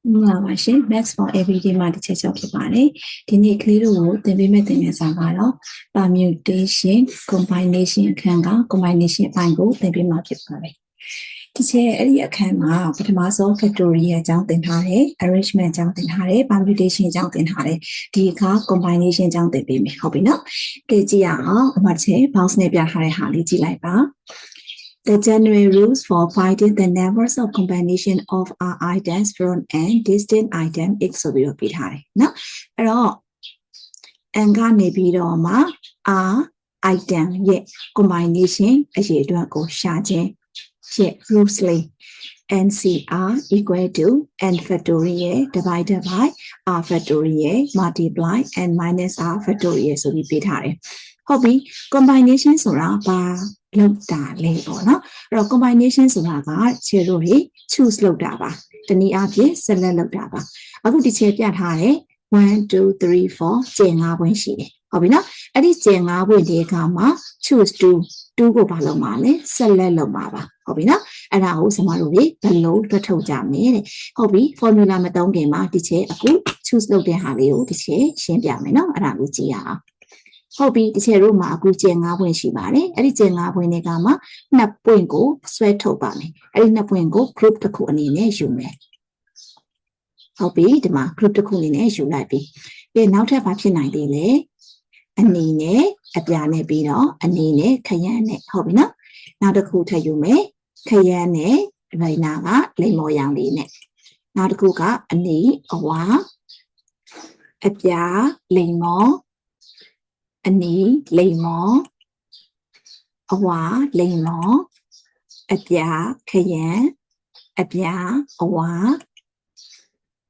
Maths for everyday မှာတစ်ချက်ချက်ဖြစ်ပါတယ်ဒီနေ့ကလေးတို့ကိုသင်ပေးမယ့်သင်ခန်းစာကတော့ permutation combination အခန်းက combination အပိုင်းကိုသင်ပေးမှာဖြစ်ပါတယ်ဒီချက်အဲ့ဒီအခန်းမှာပထမဆုံး factorial အကြောင်းသင်ထားတယ် arrangement အကြောင်းသင်ထားတယ် permutation အကြောင်းသင်ထားတယ်ဒီအခါ combination အကြောင်းသင်ပေးမယ်ဟုတ်ပြီနော်ကြည့်ကြည့်အောင်အမှတ်ချက် bounce နဲ့ပြထားတဲ့ဟာလေးကြည့်လိုက်ပါ The general rules for finding the numbers of combination of r items from n distinct item x ဆိုပြီးတော့ပြထားတယ်နော်အဲ့တော့ n ကနေပြီးတော့မှ r item ရဲ့ combination အရေအတွက်ကိုရှာခြင်းရဲ့ rules လေး NCR equal to n factorial divided by r factorial multiply n minus r factorial ဆိုပြီးပြထားတယ်ဟုတ်ပြီ combination ဆိုတာဘာလောက်တာလဲပေါ့နော်အဲ့တော့ combination ဆိုတာကခြေတို့တွေ choose လုပ်တာပါတနည်းအားဖြင့် select လုပ်တာပါအခုဒီခြေပြထားတယ်1 2 3 4ကျင်5ပွင့်ရှိတယ်ဟုတ်ပြီနော်အဲ့ဒီကျင်5ပွင့်ဒီအခါမှာ choose 2ကိုဘာလုပ်မှာလဲ select လုပ်မှာပါဟုတ်ပြီနော်အဲ့ဒါကိုကျွန်တော်တို့တွေဘယ်လိုတွက်ထုတ်ကြမလဲတဲ့ဟုတ်ပြီ formula မသုံးခင်မှာဒီခြေအခု choose လုပ်တဲ့ဟာလေးကိုဒီခြေရှင်းပြမယ်နော်အဲ့ဒါကိုကြည့်ရအောင်ဟုတ်ပြီဒီချက်တို့မှာအခုကျင်5ပွင့်ရှိပါတယ်အဲ့ဒီကျင်5ပွင့်တွေကမှ2ပွင့်ကိုဆွဲထုတ်ပါမယ်အဲ့ဒီ2ပွင့်ကို group တစ်ခုအနေနဲ့ယူမယ်ဟုတ်ပြီဒီမှာ group တစ်ခုအနေနဲ့ယူလိုက်ပြီပြီးနောက်ထပ်ဘာဖြစ်နိုင်သေးလဲအနီနဲ့အပြာနဲ့ပြီးတော့အနီနဲ့ခရမ်းနဲ့ဟုတ်ပြီနော်နောက်တစ်ခုထပ်ယူမယ်ခရမ်းနဲ့ဗိနာကလိမ္မော်ရောင်လေးနဲ့နောက်တစ်ခုကအနီအဝါအပြာလိမ္မော်အနီလိမ္မော်အဝါလိမ္မော်အပြာခရမ်းအပြာအဝါ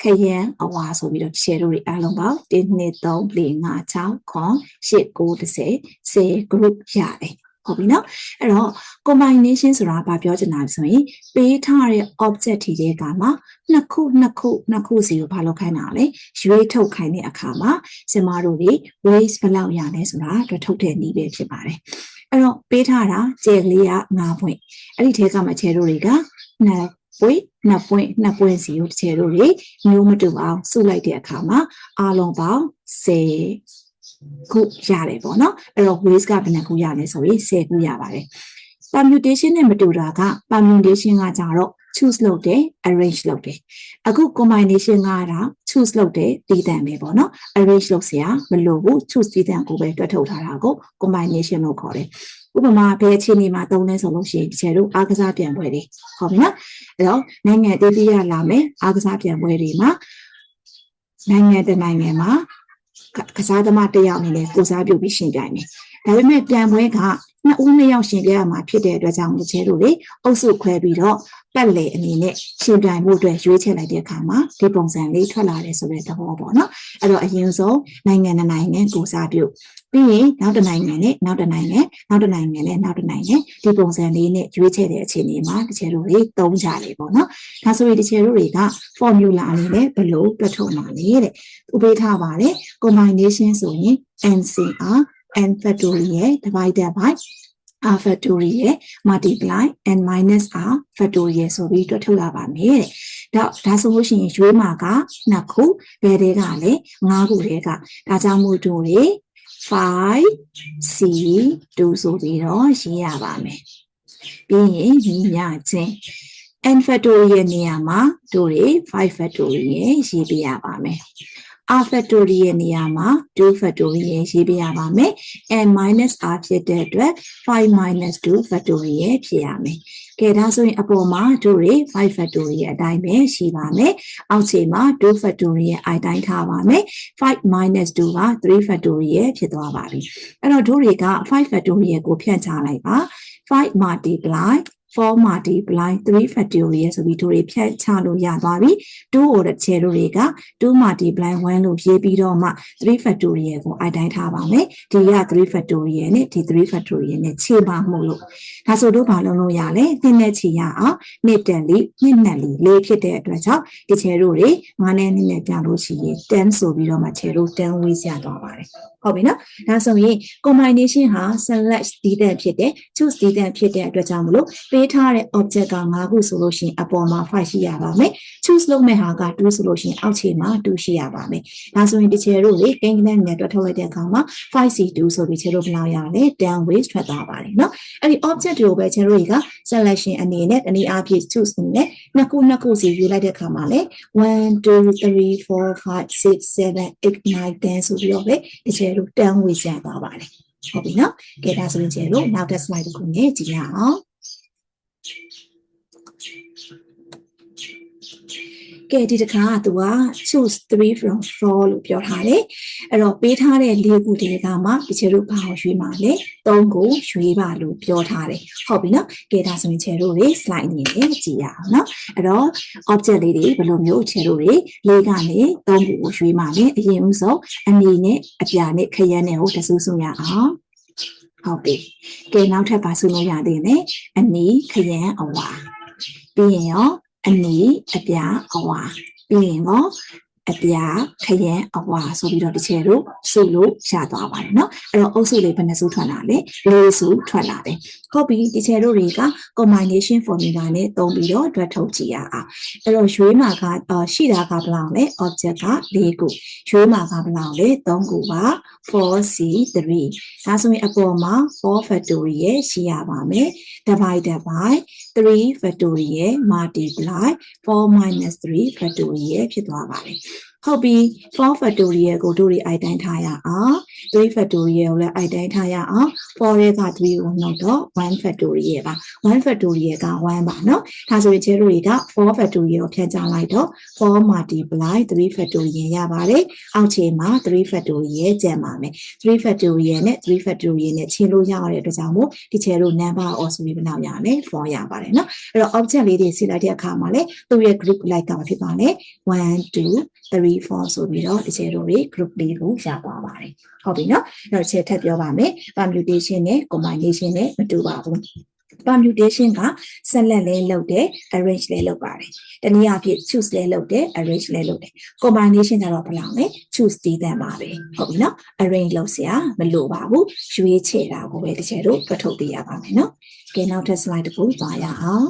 ခရမ်းအဝါဆိုပြီးတော့ share တွေအားလုံးပေါင်း1 2 3 4 5 6 9 10 10 group ရတယ်ဟုတ်ပြီနော်အဲ့တော့ combination ဆိုတာဘာပြောချင်တာလဲဆိုရင်ပေးထားတဲ့ object တွေကမှနှစ်ခုစီကိုဘာလုပ်ခိုင်းတာလဲရွေးထုတ်ခိုင်းတဲ့အခါမှာကျမတို့တွေ waste ဘယ်လောက်ရလဲဆိုတာတွေ့ထုတ်တဲ့နည်းပဲဖြစ်ပါတယ်အဲ့တော့ပေးထားတာကျယ်ကလေးက9ပွင့်အဲ့ဒီထဲကမှကျယ်တို့တွေက2ပွင့်စီကိုကျယ်တို့တွေမျိုးမတူအောင်စုလိုက်တဲ့အခါမှာအားလုံးပေါင်း10ခုရတယ်ပေါ့နော်အဲ့တော့ waste ကဘယ်နှခုရလဲဆိုရင်10ခုရပါတယ် permutation နဲ့မတူတာက permutation ကကြတော့ choose လုပ်တယ် arrange လုပ်တယ်အခု combination ကတော့ choose လုပ်တယ်တည်တံ့ပဲပေါ့နော် arrange လုပ်เสียမလိုဘူး choose တည်တံ့ကိုပဲတွက်ထုတ်ထားတာကို combination လို့ခေါ်တယ်ဥပမာဘယ်အခြေအနေမှာသုံးလဲဆိုလို့ရှိရင်ဒီကျတို့အားကစားပြန်ပွဲတွေဟုတ်ပြီနော်အဲ့တော့နိုင်ငံတတိယလာမယ်အားကစားပြန်ပွဲတွေမှာနိုင်ငံတစ်နိုင်ငံမှာကစားသမားတစ်ယောက်အနေနဲ့ကိုစားပြုပြီးရှင်ပြိုင်မယ်ဒါပေမဲ့ပြန်ပွဲက2ဦး2ယောက်ရှင်ပြရမှာဖြစ်တဲ့အတွက်ကြောင့်ဒီကျတို့တွေအုပ်စုခွဲပြီးတော့ပတ်လေအနေနဲ့ရှင်ပြိုင်မှုအတွက်ရွေးချယ်လိုက်တဲ့အခါမှာဒီပုံစံလေးထွက်လာတယ်ဆိုတဲ့သဘောပေါ့နော်အဲ့တော့အရင်ဆုံးနိုင်ငံကိုစားပြုပြီးရင်နောက်တစ်နိုင်ငံနဲ့နောက်တစ်နိုင်ငံနောက်တစ်နိုင်ငံနဲ့နောက်တစ်နိုင်ငံဒီပုံစံလေးနဲ့ရွေးချယ်တဲ့အခြေအနေမှာဒီကျတို့တွေသုံးကြတယ်ပေါ့နော်ဒါဆိုရင်ဒီကျတို့တွေက formula အနေနဲ့ဘယ်လိုတွက်ထုတ်မှာလဲတဲ့ဥပေးထားပါတယ် combination ဆိုရင် NCR n factorial divided by r factorial multiply n minus r factorial ဆိုပြီးတွက်ထုတ်ရပါမယ်တဲ့ဒါဆိုလို့ရှိရင်ရွေးမှာက2ခုဘယ်တွေကလဲ5ခုတွေကဒါကြောင့်မို့တို့လေ 5c 2ဆိုပြီးတော့ရေးရပါမယ်ပြီးရင်ညီမျှခြင်း n factorial နေရာမှာတို့တွေ5 factorial ရေးပြရပါမယ်r factorial နေရာမှာ2 factorial ရေးပြရပါမယ် n minus r ဖြစ်တဲ့အတွက်5 minus 2 factorial ဖြစ်ရမယ်ကဲဒါဆိုရင်အပေါ်မှာတို့တွေ5 factorial အတိုင်းပဲရှိပါမယ်အောက်ခြေမှာ2 factorial အတိုင်းထားပါမယ်5 minus 2က3 factorial ဖြစ်သွားပါပြီအဲ့တော့တို့တွေက5 factorial ကိုဖြန့်ချလိုက်ပါ5 multiply 4 multiply 3 factorial ဆိုပြီးတို့တွေဖြတ်ချလို့ရသွားပြီ2ကိုတဲ့ခြေတို့တွေက2 multiply 1လို့ရေးပြီးတော့မှ3 factorial ကိုအတိုင်းထားပါမယ်ဒီက3 factorial နဲ့ဒီ3 factorial နဲ့ခြေပါမှုလို့ဒါဆိုတို့ဘာလုပ်လို့ရလဲနှစ်နဲ့ခြေရအောင်နှစ်တန်လေးနှစ်နဲ့လေးဖြစ်တဲ့အတွက်ကြောင့်ဒီခြေတို့တွေ9နဲ့2နဲ့ပြန်လို့ရှိရင်10ဆိုပြီးတော့မှခြေတို့10ဝေးရသွားပါတယ် ဟုတ်ပြီနော်ဒါဆိုရင် combination ဟာ select တည်တဲ့ဖြစ်တယ် choose တည်တဲ့ဖြစ်တဲ့အတွက်ကြောင့်မလို့ပေးထားတဲ့ object က5ခုဆိုလို့ရှိရင်အပေါ်မှာ5ရှိရပါမယ် choose လုပ်မဲ့ဟာက2ဆိုလို့ရှိရင်အောက်ခြေမှာ2ရှိရပါမယ်ဒါဆိုရင်ဒီချေတို့လေကိန်းကနန်းနဲ့တွက်ထုတ်လိုက်တဲ့အခါမှာ 5c2 ဆိုပြီးချေတို့ဘယ်လောက်ရလဲ 10 ways ထွက်သွားပါတယ်နော်အဲ့ဒီ object တွေကိုပဲချေတို့တွေက selection အနေနဲ့တနည်းအားဖြင့် choose နဲ့နှစ်ခုစီယူလိုက်တဲ့အခါမှာလေ1 2 3 4 5 6 7 8 9 10ဆိုပြီးတော့လေဒီချေတို့10 ways ရသွားပါတယ်ဟုတ်ပြီနော်ကဲဒါဆိုရင်ချေတို့နောက်တစ် slide တစ်ခုနဲ့ကြည့်ရအောင်ကဲဒီတစ်ခါသူက choose 3 from 4လို့ပြောထားတယ်အဲ့တော့ပေးထားတဲ့၄ခုဒီကမှဒီချေတို့ဘာကိုရွေးမှာလဲ3ခုရွေးပါလို့ပြောထားတယ်ဟုတ်ပြီနော်ကဲဒါဆိုရင်ချေတို့တွေ slide အနေနဲ့ကြည့်ရအောင်နော်အဲ့တော့ object လေးတွေဘယ်လိုမျိုးချေတို့တွေ၄ကနေ3ခုကိုရွေးမှာလဲအရင်ဦးဆုံးအနေနဲ့အပြာနဲ့ခရမ်းနဲ့ကိုတဆူဆူရအောင်ဟုတ်ပြီကဲနောက်ထပ်ပါဆူလို့ရသေးတယ်အနီခရမ်းအဝါပြီးရင်ရောအနီအပြာအဝါပြီးရင်ရောအပြာခရမ်းအဝါဆိုပြီးတော့ဒီချေတို့စုလို့ရသွားပါတယ်เนาะအဲ့တော့အုပ်စုလေးဘယ်နှစုထွက်လာလဲ၄စုထွက်လာတယ်ဟုတ်ပြီဒီချေတို့တွေက combination formula နဲ့သုံးပြီးတော့တွက်ထုတ်ကြည့်ရအောင်အဲ့တော့ရွေးမှာကရှိတာကဘယ်လောက်လဲ object က၄ခုရွေးမှာကဘယ်လောက်လဲ3ခုပါ 4c3 ဒါဆိုရင်အပေါ်မှာ4 factorial ရှိရပါမယ် divided by 3 factorial multiply 4 minus 3 factorial ဖြစ်သွားပါတယ်ဟုတ်ပြီ4 factorial ကိုတို့တွေအိုက်တိုင်းထားရအောင်3 factorial ကိုလည်းအိုက်တိုင်းထားရအောင်4ရဲ့က3ကိုနှုတ်တော့1 factorial ပါ1 factorial က1ပါเนาะဒါဆိုရင်ကျတို့တွေက4 factorial ကိုဖြတ်ချလိုက်တော့4 multiply 3 factorial ရပါတယ်အောက်ခြေမှာ3 factorial ကျန်ပါမယ်3 factorial နဲ့3 factorial နဲ့ချင်းလို့ရတဲ့အတွက်ကြောင့်မို့ဒီချေတို့ number of ဆိုပြီးဘယ်လောက်ရလဲ4ရပါတယ်เนาะအဲ့တော့ object လေးတွေစီလိုက်တဲ့အခါမှာလေသူ့ရဲ့ group like ကဖြစ်ပါလေ1 2 3 4ဆိုပြီးတော့ဒီချေတို့တွေ group လေးကိုရပါပါတယ်ဟုတ်ပြီเนาะအဲ့တော့ချေထပ်ပြောပါမယ် permutation နဲ့ combination နဲ့မတူပါဘူး permutation က select လဲလုပ်တယ် arrange လဲလုပ်ပါတယ်တနည်းအားဖြင့် choose လဲလုပ်တယ် arrange လဲလုပ်တယ် combination ကတော့ဘယ်လောက်လဲ choose တည်တဲ့ပါပဲဟုတ်ပြီเนาะ arrange လုပ်စရာမလိုပါဘူးရွေးချယ်တာကိုပဲဒီချေတို့တွက်ထုတ်ပေးရပါမယ်เนาะကဲနောက်ထပ် slide တစ်ခုသွားရအောင်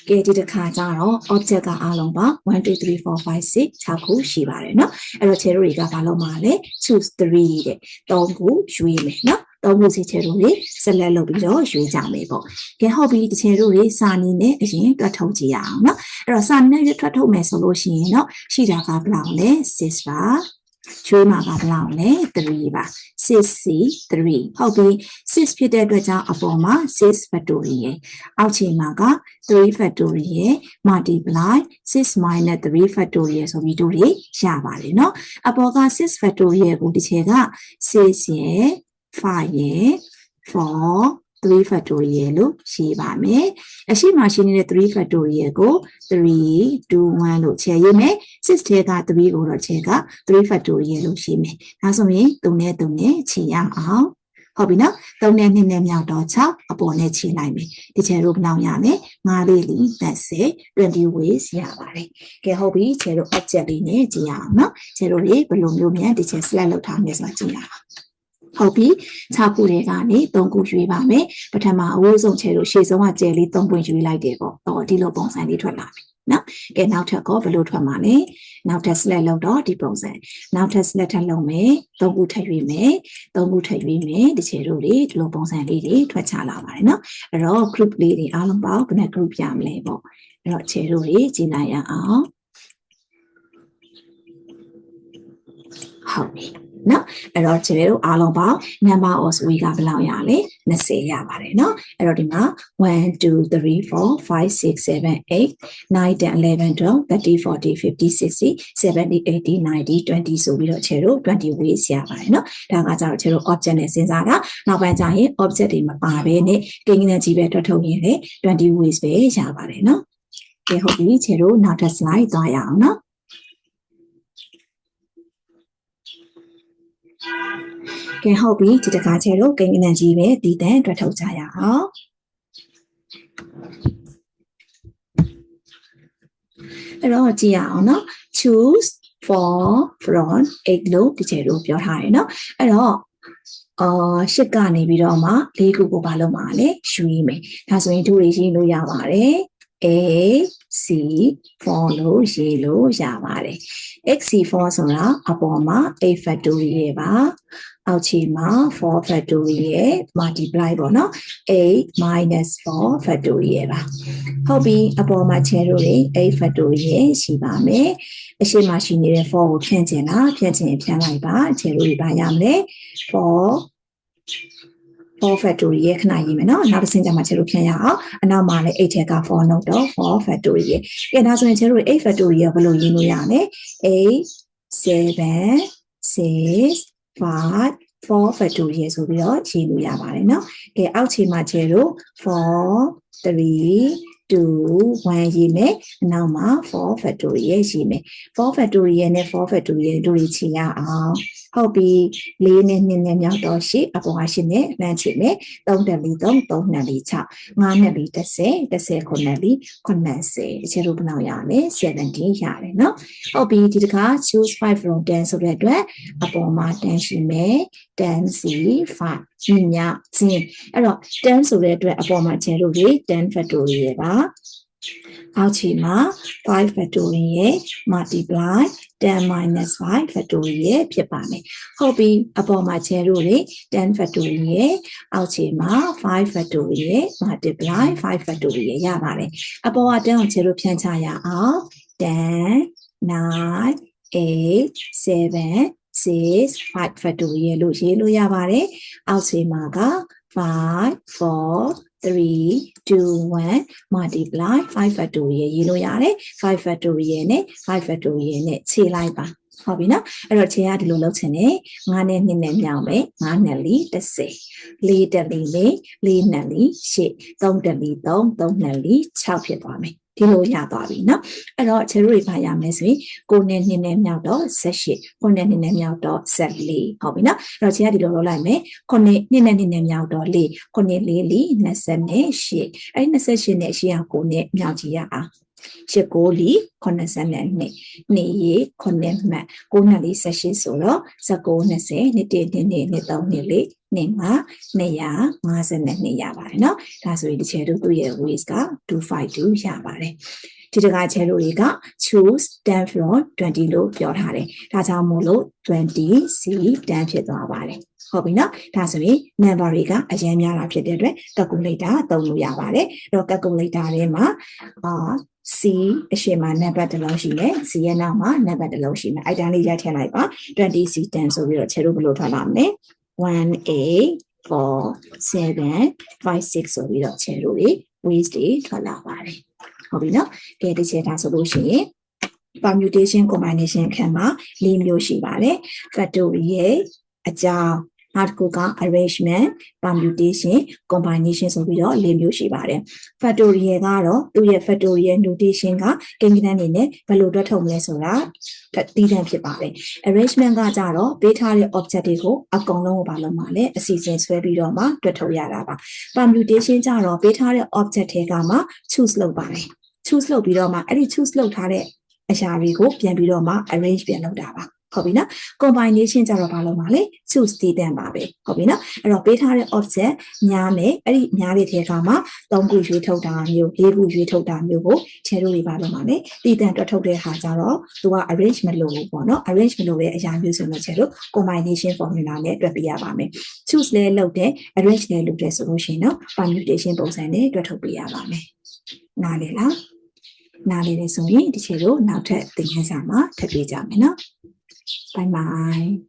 ကဲဒီတစ်ခါကျတော့ object ကအားလုံးပါ1 2 3 4 5 6 6ခုရှိပါတယ်เนาะအဲ့တော့ချေတို့တွေကဘာလုပ်မှာလဲ choose 3တဲ့3ခုရွေးမယ်เนาะ3ခုစီချေတို့တွေ select လုပ်ပြီးတော့ရွေးကြမယ်ပေါ့ကဲဟုတ်ပြီဒီချေတို့တွေစာနည်းနဲ့အရင်တွက်ထုတ်ကြည့်ရအောင်เนาะအဲ့တော့စာနည်းနဲ့တွက်ထုတ်မယ်ဆိုလို့ရှိရင်เนาะရှိတာကဘယ်လောက်လဲ6ပါရွှေမှာကဘယ်လောက်လဲ3ပါ 6c3 ဟုတ်ပြီ6ဖြစ်တဲ့အတွက်ကြောင့်အပေါ်မှာ6 factorial အောက်ခြေမှာက3 factorial multiply 6 minus 3 factorial ဆိုပြီးတို့တွေရပါတယ်เนาะအပေါ်က6 factorial ကိုဒီချေက6ရယ်5ရယ်4 3 factorial လို့ရှိပါမယ်အရှိမရှိနေတဲ့3 factorial ကို3 2 1လို့ခြေရမယ်6ထဲက3ကိုတော့ခြေက3 factorial လို့ရှိမယ်ဒါဆိုရင်3နဲ့3နဲ့ခြေရအောင်ဟုတ်ပြီနော်3နဲ့2နဲ့မြောက်တော့6အပေါ်နဲ့ခြေလိုက်မယ်ဒီခြေတို့ဘယ်လောက်ရလဲ5လေးလီ30 20 ways ရပါတယ်ကဲဟုတ်ပြီခြေတို့ object လေးနဲ့ကြည့်ရအောင်နော်ခြေတို့တွေဘယ်လိုမျိုးမြန်ဒီခြေ select လုပ်ထားမယ်ဆိုတာကြည့်ရအောင်ဟုတ်ပြီ6ခုတွေကနေ3ခုရွေးပါမယ်ပထမအဝိုးဆုံးချေလို့ရှေ့ဆုံးကကျယ်လေး3ပွင့်ရွေးလိုက်တယ်ပေါ့တော့ဒီလိုပုံစံလေးထွက်လာပြီနော်ကဲနောက်ထပ်ကောဘယ်လိုထွက်မှာလဲနောက်ထပ် select လုပ်တော့ဒီပုံစံနောက်ထပ် select ထပ်လုပ်မယ်3ခုထပ်ရွေးမယ်3ခုထပ်ရွေးမယ်ဒီချေတို့လေးဒီလိုပုံစံလေးတွေထွက်ချလာပါတယ်နော်အဲ့တော့ group လေးတွေအားလုံးပေါင်းဘယ်နှ group ရမလဲပေါ့အဲ့တော့ချေတို့တွေကြည့်လိုက်ရအောင်ဟုတ်ပြီနော်အဲ့တော့ကျွန်တော်တို့အားလုံးပေါင်း number of way ကဘယ်လောက်ရလဲ20ရပါတယ်နော်အဲ့တော့ဒီမှာ1 2 3 4 5 6 7 8 9 10 11 12 13 14 15 16 17 18 19 20ဆိုပြီးတော့ကျွန်တော်တို့20 ways ရပါတယ်နော်ဒါကကြတော့ကျွန်တော် object နဲ့စဉ်းစားတာနောက်ပိုင်းကျရင် object တွေမပါဘဲနဲ့ကိန်းဂဏန်းကြီးပဲတွက်ထုတ်ရင်လည်း20 ways ပဲရပါတယ်နော်ကဲဟုတ်ပြီကျွန်တော်နောက်ထပ် slide သွားရအောင်နော်ကဲဟုတ်ပြီဒီတခါကျတော့ကိန်းဂဏန်းကြီးပဲဒီတန်တွက်ထုတ်ကြရအောင်အဲ့တော့ကြည့်ရအောင်နော် choose 4 from 8လို့ဒီချေလို့ပြောထားတယ်เนาะအဲ့တော့ရှစ်ကနေပြီးတော့မှ၄ခုကိုဘာလုပ်မှာလဲယူရမယ်ဒါဆိုရင်2တွေရေးလို့ရပါတယ် A C 4လို့ရေးလို့ရပါတယ် XC4 ဆိုတာအပေါ်မှာ8 factorial ပါအောက်ခြေမှာ4 factorial multiply ပေါ့နော်8 minus 4 factorial ပါဟုတ်ပြီအပေါ်မှာချဲလို့လေ8 factorial ရှိပါမယ်အရှိမရှိနေတဲ့4ကိုဖြန့်ကျင်တာဖြန့်ကျင်ဖြန့်လိုက်ပါချဲလို့ပါရမလဲ4 factorial ခဏရေးမယ်နော်နောက်တစ်ဆင့်ကျမှချဲလို့ဖြန့်ရအောင်အနောက်မှာလည်း8ချက်က4နှုတ်တော့4 factorial ကဲဒါဆိုရင်ချဲလို့8 factorial ဘယ်လိုရေးလို့ရလဲ8 7 6 5 4 factorial ဆိုပြီးတော့ရေးလို့ရပါတယ်เนาะကဲအောက်ခြေမှာချဲလို့4 3 2 1ရေးမယ်အနောက်မှာ4 factorial ရေးမယ်4 factorial နဲ့4 factorial တို့ရေးချရအောင်ဟုတ်ပြီ4နဲ့2နဲ့မြောက်တော့8အပေါ်က8နဲ့လှမ်းချမယ်3တက်4 3 3နဲ့4 6 5နဲ့4 10 10 9နဲ့4 90အခြေလို့ဘယ်လောက်ရလဲ17ရတယ်เนาะဟုတ်ပြီဒီတခါ choose 5 from 10ဆိုတဲ့အတွက်အပေါ်မှာ10ရှိမယ်10 C 5ညညချင်းအဲ့တော့10ဆိုတဲ့အတွက်အပေါ်မှာချဲလို့လေ10 factorial ပါအောက်ခြေမှာ5 factorial multiply 10 minus 5 factorial ဖြစ်ပါမယ်ဟုတ်ပြီအပေါ်မှာချဲလို့လေ10 factorial အောက်ခြေမှာ5 factorial multiply 5 factorial ရပါတယ်အပေါ်က10ကိုချဲလို့ဖြန့်ချရအောင်10 9 8 7 6 5 factorial လို့ရေးလို့ရပါတယ်အောက်ခြေမှာက5 4 3 2 1 multiply 5 factorial ရေးလို့ရတယ်5 factorial နဲ့5 factorial နဲ့ခြေလိုက်ပါဟုတ်ပြီနော်အဲ့တော့ခြေကဒီလိုလုပ်ချင်တယ်9နဲ့2နဲ့မြောက်မယ်9နဲ့4 10 4တက်4 4နဲ့4 8 3တက်4 3 3နဲ့4 6ဖြစ်သွားမယ်ဒီလိုရသွားပြီเนาะအဲ့တော့ခြေတို့တွေပါရမယ်ဆိုရင်9နဲ့2နဲ့မြောက်တော့18 9နဲ့2နဲ့မြောက်တော့14ဟုတ်ပြီเนาะအဲ့တော့ခြေကဒီလိုလုပ်လိုက်မယ်9နဲ့2နဲ့2နဲ့မြောက်တော့4 9နဲ့4 4 28အဲ့28နဲ့8က9နဲ့မြောက်ကြည့်ရအောင်8 9 4 82 2ရေ9မှတ်9နဲ့4 18ဆိုတော့19 20 21 22 23 24 252ရပါတယ်เนาะဒါဆိုရင်ဒီချဲတို့သူ့ရဲ့ ways က252ရပါတယ်ဒီတကချဲတို့တွေက choose 10 from 20လို့ပြောထားတယ်ဒါကြောင့်မို့လို့20 C 10ဖြစ်သွားပါတယ်ဟုတ်ပြီနော်ဒါဆိုရင် number တွေကအရင်များတာဖြစ်တဲ့အတွက် calculator သုံးလို့ရပါတယ်အဲ့တော့ calculator ထဲမှာC အရှိမနံပါတ်တစ်လုံးရှိမယ် C ရဲ့နောက်မှာနံပါတ်တစ်လုံးရှိမယ်အဲ့ဒါလေးရိုက်ထည့်လိုက်ပါ20 C 10ဆိုပြီးတော့ချဲတို့ဘယ်လိုထွက်လာမလဲ1 8 4 7 5 6ဆိုပြီးတော့ချဲတို့တွေ ways တွေထွက်လာပါတယ်ဟုတ်ပြီနော်ကဲဒီချဲဒါဆိုလို့ရှိရင် permutation combination အခန်းမှာ၄မျိုးရှိပါတယ် factorial အကြောင်းနောက်တစ်ခုက arrangement permutation combination ဆိုပြီးတော့၄မျိုးရှိပါတယ် factorial ကတော့သူ့ရဲ့ factorial notation ကကိန်းဂဏန်းအနေနဲ့ဘယ်လိုတွက်ထုတ်မလဲဆိုတာတည်တံ့ဖြစ်ပါတယ် arrangement ကကြတော့ပေးထားတဲ့ object တွေကိုအကုန်လုံးကိုဘာလုပ်မှာလဲအစီအစဉ်ဆွဲပြီးတော့မှတွက်ထုတ်ရတာပါ permutation ကြတော့ပေးထားတဲ့ object တွေကမှ choose လုပ်ပါတယ် choose လုပ်ပြီးတော့မှအဲ့ဒီ choose လုပ်ထားတဲ့အရာတွေကိုပြန်ပြီးတော့မှ arrange ပြန်လုပ်တာပါဟုတ်ပြီနော် combination ကြတော့ဘာလို့မှာလဲ choose တည်တံ့ပါပဲဟုတ်ပြီနော်အဲ့တော့ပေးထားတဲ့ object များမယ်အဲ့ဒီများတဲ့ထဲကမှ3ခုရွေးထုတ်တာမျိုး4ခုရွေးထုတ်တာမျိုးကိုချဲတို့တွေဘာလို့မှာလဲတည်တံ့တွက်ထုတ်တဲ့ဟာကြတော့သူက arrange မလုပ်ဘူးပေါ့နော် arrange မလုပ်တဲ့အရာမျိုးဆိုတော့ချဲတို့ combination formula နဲ့တွက်ပြရပါမယ် choose လဲလုပ်တယ် arrange လဲလုပ်တယ်ဆိုလို့ရှိရင်တော့ permutation ပုံစံနဲ့တွက်ထုတ်ပြရပါမယ်နားလေလားနားလေတယ်ဆိုရင်ဒီချေတို့နောက်ထပ်သင်ခန်းစာမှာထပ်ပြကြမယ်နော်Bye bye.